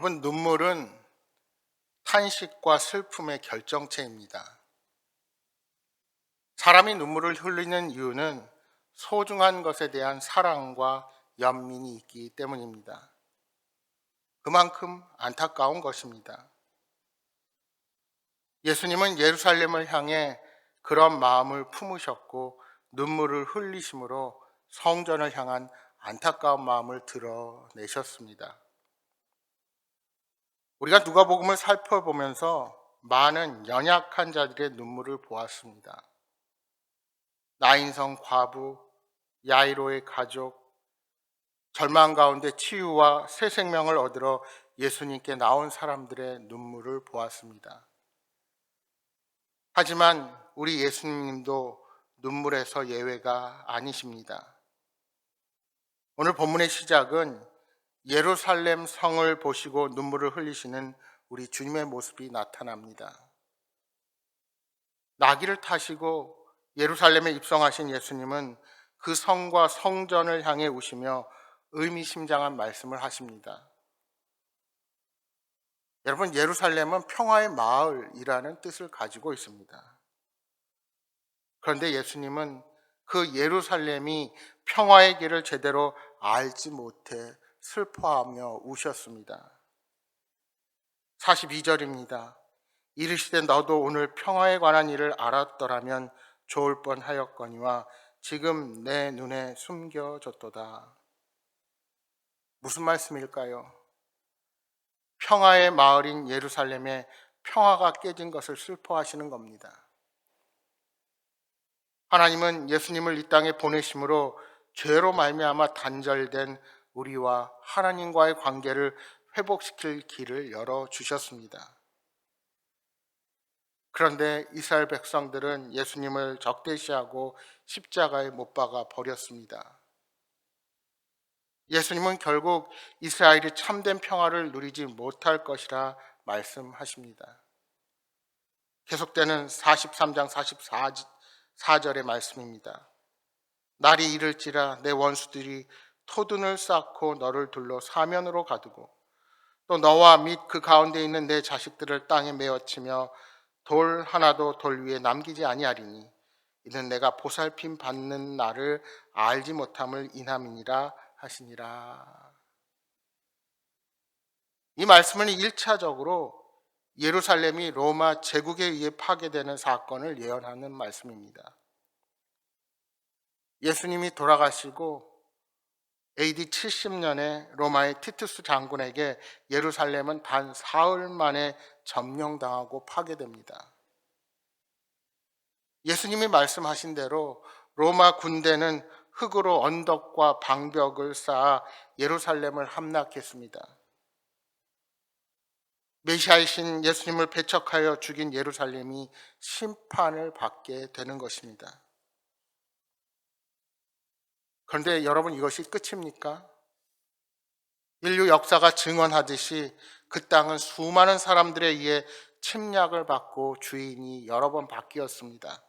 여러분, 눈물은 탄식과 슬픔의 결정체입니다. 사람이 눈물을 흘리는 이유는 소중한 것에 대한 사랑과 연민이 있기 때문입니다. 그만큼 안타까운 것입니다. 예수님은 예루살렘을 향해 그런 마음을 품으셨고 눈물을 흘리심으로 성전을 향한 안타까운 마음을 드러내셨습니다. 우리가 누가복음을 살펴보면서 많은 연약한 자들의 눈물을 보았습니다. 나인성 과부, 야이로의 가족, 절망 가운데 치유와 새 생명을 얻으러 예수님께 나온 사람들의 눈물을 보았습니다. 하지만 우리 예수님도 눈물에서 예외가 아니십니다. 오늘 본문의 시작은 예루살렘 성을 보시고 눈물을 흘리시는 우리 주님의 모습이 나타납니다. 나귀를 타시고 예루살렘에 입성하신 예수님은 그 성과 성전을 향해 우시며 의미심장한 말씀을 하십니다. 여러분, 예루살렘은 평화의 마을이라는 뜻을 가지고 있습니다. 그런데 예수님은 그 예루살렘이 평화의 길을 제대로 알지 못해 슬퍼하며 우셨습니다. 42절입니다. 이르시되 너도 오늘 평화에 관한 일을 알았더라면 좋을 뻔하였거니와 지금 내 눈에 숨겨졌도다. 무슨 말씀일까요? 평화의 마을인 예루살렘에 평화가 깨진 것을 슬퍼하시는 겁니다. 하나님은 예수님을 이 땅에 보내심으로 죄로 말미암아 단절된 우리와 하나님과의 관계를 회복시킬 길을 열어주셨습니다. 그런데 이스라엘 백성들은 예수님을 적대시하고 십자가에 못 박아 버렸습니다. 예수님은 결국 이스라엘이 참된 평화를 누리지 못할 것이라 말씀하십니다. 계속되는 43장 44절의 말씀입니다. 날이 이를지라 내 원수들이 토둔을 쌓고 너를 둘러 사면으로 가두고 또 너와 및 그 가운데 있는 내 자식들을 땅에 메어치며 돌 하나도 돌 위에 남기지 아니하리니 이는 내가 보살핌 받는 나를 알지 못함을 인함이니라 하시니라. 이 말씀은 1차적으로 예루살렘이 로마 제국에 의해 파괴되는 사건을 예언하는 말씀입니다. 예수님이 돌아가시고 AD 70년에 로마의 티투스 장군에게 예루살렘은 단 사흘 만에 점령당하고 파괴됩니다. 예수님이 말씀하신 대로 로마 군대는 흙으로 언덕과 방벽을 쌓아 예루살렘을 함락했습니다. 메시아이신 예수님을 배척하여 죽인 예루살렘이 심판을 받게 되는 것입니다. 그런데 여러분, 이것이 끝입니까? 인류 역사가 증언하듯이 그 땅은 수많은 사람들에 의해 침략을 받고 주인이 여러 번 바뀌었습니다.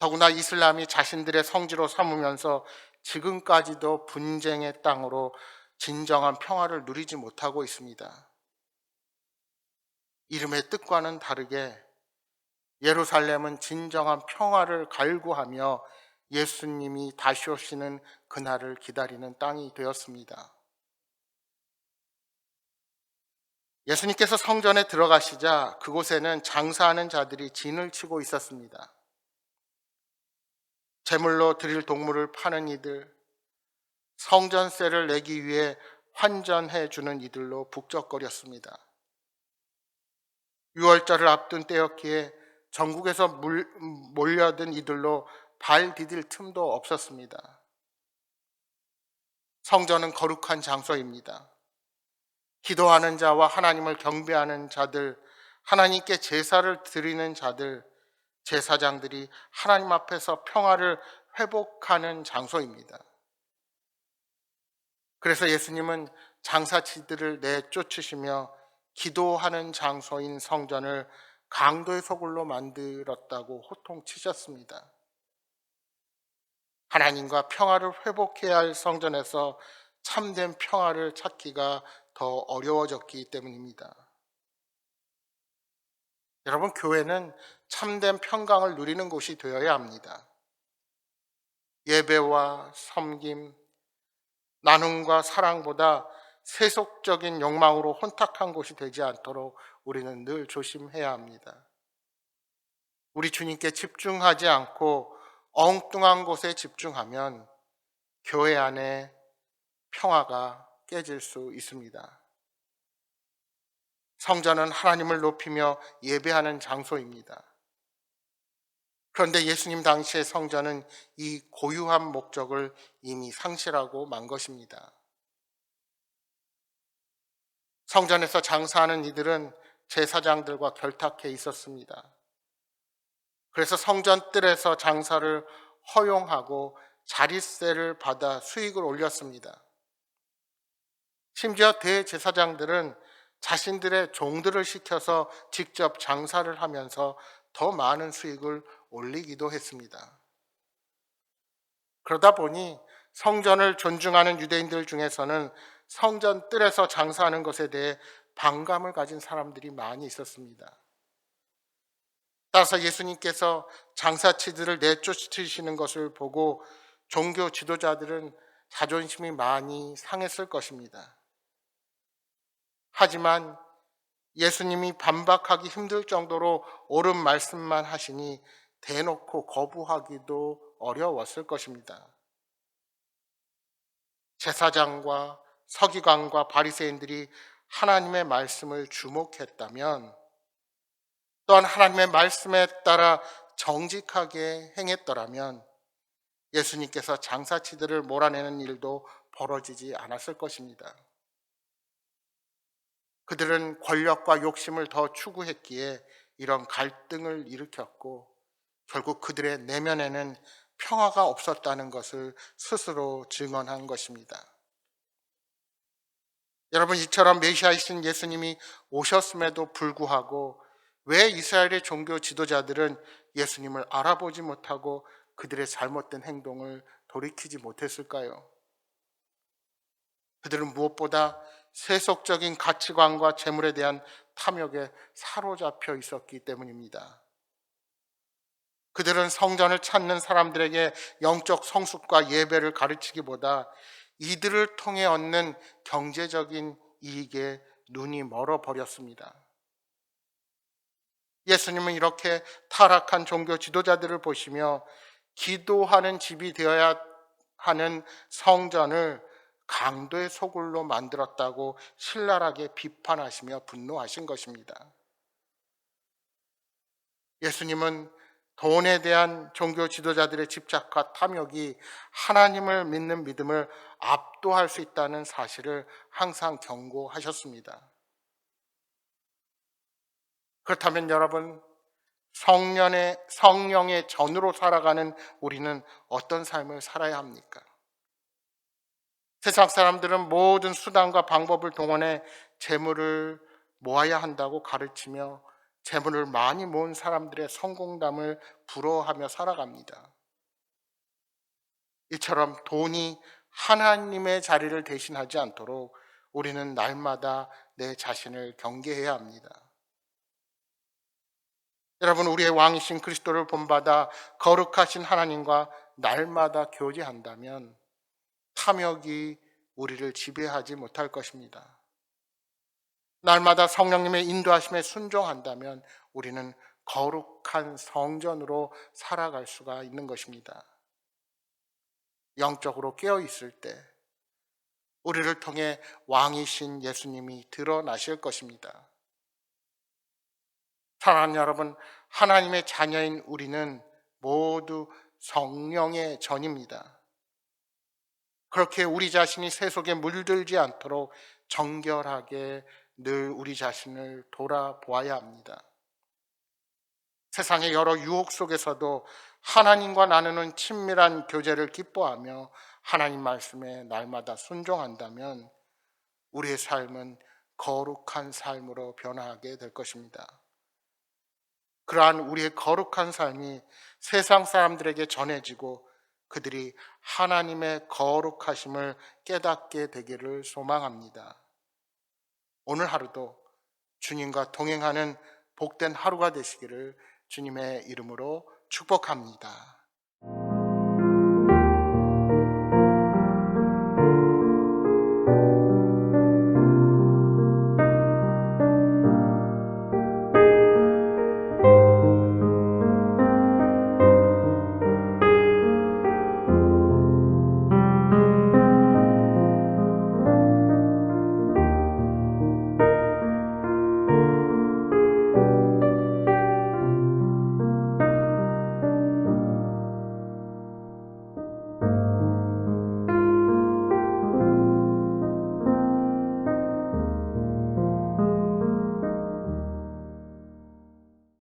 더구나 이슬람이 자신들의 성지로 삼으면서 지금까지도 분쟁의 땅으로 진정한 평화를 누리지 못하고 있습니다. 이름의 뜻과는 다르게 예루살렘은 진정한 평화를 갈구하며 예수님이 다시 오시는 그날을 기다리는 땅이 되었습니다. 예수님께서 성전에 들어가시자 그곳에는 장사하는 자들이 진을 치고 있었습니다. 제물로 드릴 동물을 파는 이들, 성전세를 내기 위해 환전해 주는 이들로 북적거렸습니다. 유월절을 앞둔 때였기에 전국에서 몰려든 이들로 발 디딜 틈도 없었습니다. 성전은 거룩한 장소입니다. 기도하는 자와 하나님을 경배하는 자들, 하나님께 제사를 드리는 자들, 제사장들이 하나님 앞에서 평화를 회복하는 장소입니다. 그래서 예수님은 장사치들을 내쫓으시며 기도하는 장소인 성전을 강도의 소굴로 만들었다고 호통치셨습니다. 하나님과 평화를 회복해야 할 성전에서 참된 평화를 찾기가 더 어려워졌기 때문입니다. 여러분, 교회는 참된 평강을 누리는 곳이 되어야 합니다. 예배와 섬김, 나눔과 사랑보다 세속적인 욕망으로 혼탁한 곳이 되지 않도록 우리는 늘 조심해야 합니다. 우리 주님께 집중하지 않고 엉뚱한 곳에 집중하면 교회 안에 평화가 깨질 수 있습니다. 성전은 하나님을 높이며 예배하는 장소입니다. 그런데 예수님 당시의 성전은 이 고유한 목적을 이미 상실하고 만 것입니다. 성전에서 장사하는 이들은 제사장들과 결탁해 있었습니다. 그래서 성전 뜰에서 장사를 허용하고 자릿세를 받아 수익을 올렸습니다. 심지어 대제사장들은 자신들의 종들을 시켜서 직접 장사를 하면서 더 많은 수익을 올리기도 했습니다. 그러다 보니 성전을 존중하는 유대인들 중에서는 성전 뜰에서 장사하는 것에 대해 반감을 가진 사람들이 많이 있었습니다. 따라서 예수님께서 장사치들을 내쫓으시는 것을 보고 종교 지도자들은 자존심이 많이 상했을 것입니다. 하지만 예수님이 반박하기 힘들 정도로 옳은 말씀만 하시니 대놓고 거부하기도 어려웠을 것입니다. 제사장과 서기관과 바리새인들이 하나님의 말씀을 주목했다면, 또한 하나님의 말씀에 따라 정직하게 행했더라면 예수님께서 장사치들을 몰아내는 일도 벌어지지 않았을 것입니다. 그들은 권력과 욕심을 더 추구했기에 이런 갈등을 일으켰고, 결국 그들의 내면에는 평화가 없었다는 것을 스스로 증언한 것입니다. 여러분, 이처럼 메시아이신 예수님이 오셨음에도 불구하고 왜 이스라엘의 종교 지도자들은 예수님을 알아보지 못하고 그들의 잘못된 행동을 돌이키지 못했을까요? 그들은 무엇보다 세속적인 가치관과 재물에 대한 탐욕에 사로잡혀 있었기 때문입니다. 그들은 성전을 찾는 사람들에게 영적 성숙과 예배를 가르치기보다 이들을 통해 얻는 경제적인 이익에 눈이 멀어버렸습니다. 예수님은 이렇게 타락한 종교 지도자들을 보시며 기도하는 집이 되어야 하는 성전을 강도의 소굴로 만들었다고 신랄하게 비판하시며 분노하신 것입니다. 예수님은 돈에 대한 종교 지도자들의 집착과 탐욕이 하나님을 믿는 믿음을 압도할 수 있다는 사실을 항상 경고하셨습니다. 그렇다면 여러분, 성령의 전으로 살아가는 우리는 어떤 삶을 살아야 합니까? 세상 사람들은 모든 수단과 방법을 동원해 재물을 모아야 한다고 가르치며 재물을 많이 모은 사람들의 성공담을 부러워하며 살아갑니다. 이처럼 돈이 하나님의 자리를 대신하지 않도록 우리는 날마다 내 자신을 경계해야 합니다. 여러분, 우리의 왕이신 그리스도를 본받아 거룩하신 하나님과 날마다 교제한다면 탐욕이 우리를 지배하지 못할 것입니다. 날마다 성령님의 인도하심에 순종한다면 우리는 거룩한 성전으로 살아갈 수가 있는 것입니다. 영적으로 깨어 있을 때 우리를 통해 왕이신 예수님이 드러나실 것입니다. 사랑하는 여러분, 하나님의 자녀인 우리는 모두 성령의 전입니다. 그렇게 우리 자신이 세속에 물들지 않도록 정결하게 늘 우리 자신을 돌아보아야 합니다. 세상의 여러 유혹 속에서도 하나님과 나누는 친밀한 교제를 기뻐하며 하나님 말씀에 날마다 순종한다면 우리의 삶은 거룩한 삶으로 변화하게 될 것입니다. 그러한 우리의 거룩한 삶이 세상 사람들에게 전해지고 그들이 하나님의 거룩하심을 깨닫게 되기를 소망합니다. 오늘 하루도 주님과 동행하는 복된 하루가 되시기를 주님의 이름으로 축복합니다.